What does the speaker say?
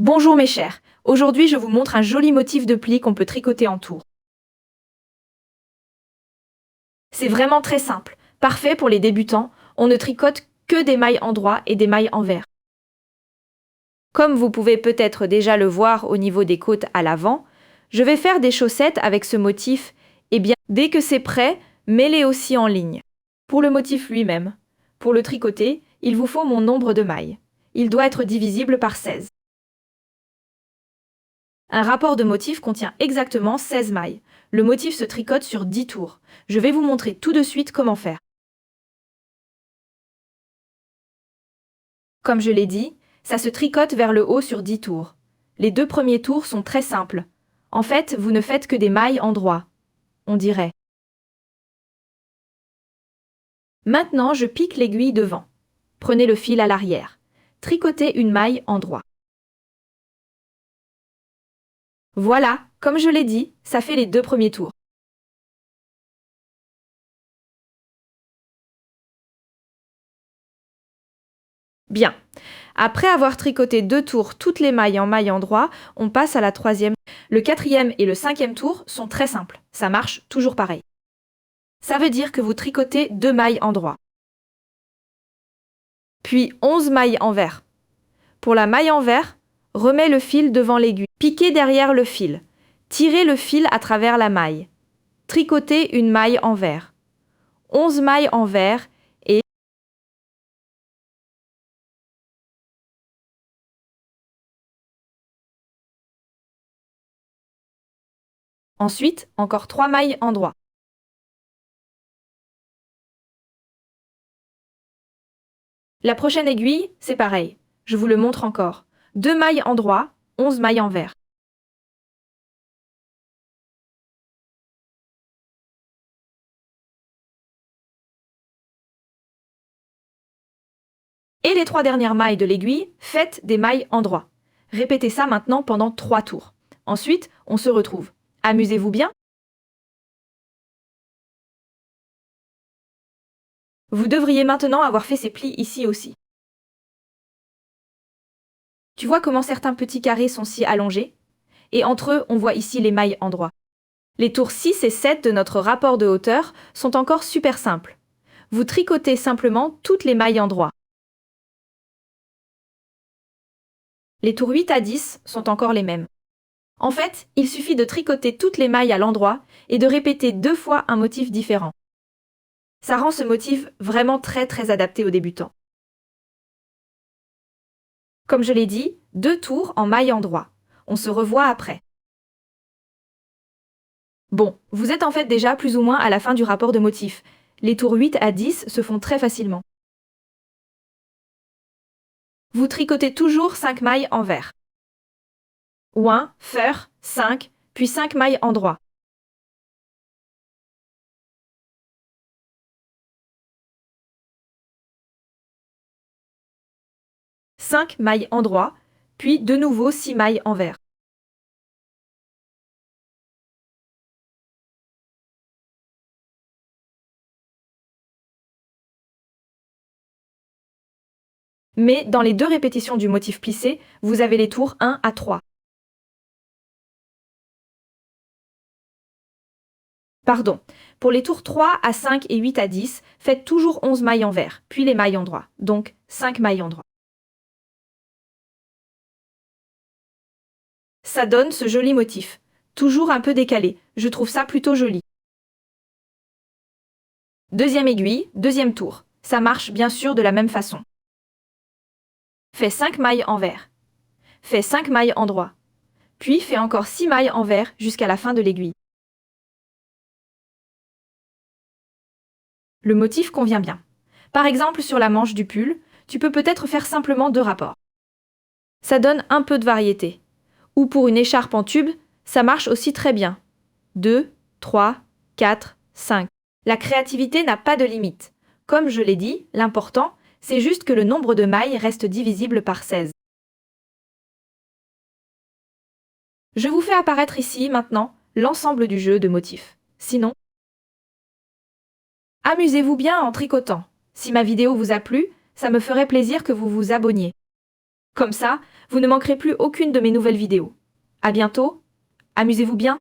Bonjour mes chers, aujourd'hui je vous montre un joli motif de pli qu'on peut tricoter en tour. C'est vraiment très simple, parfait pour les débutants, on ne tricote que des mailles endroits et des mailles envers. Comme vous pouvez peut-être déjà le voir au niveau des côtes à l'avant, je vais faire des chaussettes avec ce motif, et bien dès que c'est prêt, mets-les aussi en ligne. Pour le motif lui-même, pour le tricoter, il vous faut mon nombre de mailles. Il doit être divisible par 16. Un rapport de motif contient exactement 16 mailles. Le motif se tricote sur 10 tours. Je vais vous montrer tout de suite comment faire. Comme je l'ai dit, ça se tricote vers le haut sur 10 tours. Les deux premiers tours sont très simples. En fait, vous ne faites que des mailles endroits. On dirait. Maintenant, je pique l'aiguille devant. Prenez le fil à l'arrière. Tricotez une maille endroit. Voilà, comme je l'ai dit, ça fait les deux premiers tours. Bien. Après avoir tricoté 2 tours toutes les mailles en maille endroit, on passe à la troisième. Le quatrième et le cinquième tour sont très simples. Ça marche toujours pareil. Ça veut dire que vous tricotez 2 mailles endroit. Puis 11 mailles envers. Pour la maille envers, remets le fil devant l'aiguille. Piquez derrière le fil. Tirez le fil à travers la maille. Tricotez une maille envers. 11 mailles envers et ensuite encore 3 mailles endroit. La prochaine aiguille, c'est pareil. Je vous le montre encore. 2 mailles endroit, 11 mailles envers. Et les 3 dernières mailles de l'aiguille, faites des mailles endroit. Répétez ça maintenant pendant 3 tours. Ensuite, on se retrouve. Amusez-vous bien. Vous devriez maintenant avoir fait ces plis ici aussi. Tu vois comment certains petits carrés sont si allongés? Et entre eux, on voit ici les mailles endroit. Les tours 6 et 7 de notre rapport de hauteur sont encore super simples. Vous tricotez simplement toutes les mailles endroit. Les tours 8 à 10 sont encore les mêmes. En fait, il suffit de tricoter toutes les mailles à l'endroit et de répéter 2 fois un motif différent. Ça rend ce motif vraiment très adapté aux débutants. Comme je l'ai dit, 2 tours en maille endroit. On se revoit après. Bon, vous êtes en fait déjà plus ou moins à la fin du rapport de motif. Les tours 8 à 10 se font très facilement. Vous tricotez toujours 5 mailles envers. 1, faire, 5, puis 5 mailles endroit. Cinq mailles endroit, puis de nouveau 6 mailles envers. Mais dans les deux répétitions du motif plissé, vous avez les tours 1 à 3. Pardon, pour les tours 3 à 5 et 8 à 10, faites toujours 11 mailles envers, puis les mailles endroit, donc 5 mailles endroit. Ça donne ce joli motif. Toujours un peu décalé, je trouve ça plutôt joli. Deuxième aiguille, deuxième tour. Ça marche bien sûr de la même façon. Fais 5 mailles envers. Fais 5 mailles endroit. Puis fais encore 6 mailles envers jusqu'à la fin de l'aiguille. Le motif convient bien. Par exemple, sur la manche du pull, tu peux peut-être faire simplement 2 rapports. Ça donne un peu de variété. Ou pour une écharpe en tube, ça marche aussi très bien. 2, 3, 4, 5. La créativité n'a pas de limite. Comme je l'ai dit, l'important, c'est juste que le nombre de mailles reste divisible par 16. Je vous fais apparaître ici, maintenant, l'ensemble du jeu de motifs. Sinon, amusez-vous bien en tricotant. Si ma vidéo vous a plu, ça me ferait plaisir que vous vous abonniez. Comme ça, vous ne manquerez plus aucune de mes nouvelles vidéos. À bientôt, amusez-vous bien!